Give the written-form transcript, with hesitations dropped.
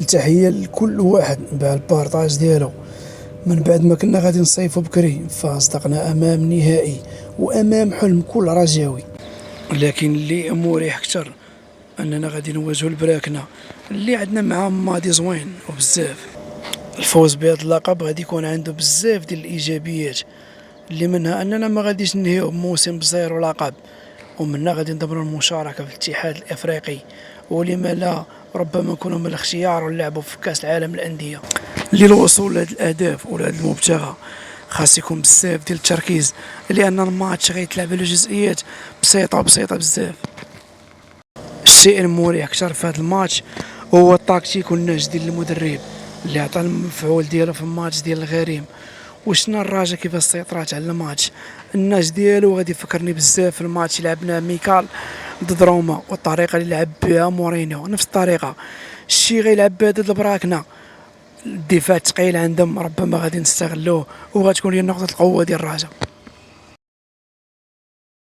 التحية لكل واحد مع البارطاج ديالو. من بعد ما كنا غادي نصيفو بكري فاصدقنا امام نهائي وامام حلم كل رجاوي، لكن اللي مريح اكثر اننا غادي نواجهو البراكنه اللي عندنا معاهم ماضي زوين وبزاف. الفوز بهذا اللقب غادي يكون عنده بزاف ديال الايجابيات، اللي منها اننا ما غاديش ننهيو بموسم بزيرو لقب، ومنها غادي نضمنوا المشاركه في الاتحاد الافريقي، ولما لا ربما نكونوا من الاختيار ونلعبوا في كاس العالم للانديه. للوصول لهاد الاهداف ولا هاد المبتغى خاص يكون بزاف ديال التركيز، لان الماتش غيتلعب على جزئيات بسيطه بزاف. الشيء المريح اكثر في هذا الماتش هو التكتيك والنهج ديال المدرب اللي عطى المفعول ديالو في الماتش ديال الغريم. وشنا الراجا كيفاش سيطرات على الماتش، النهج ديالو غادي يفكرني بزاف في الماتش اللي لعبناه ميكال ضد روما، والطريقه اللي لعب بها مورينيو نفس الطريقه. الشي غيلعب بها ضد البراكنه، الدفاع الثقيل عندهم ربما غادي نستغلوه، وغتكون هي نقطه القوه ديال الرجاء.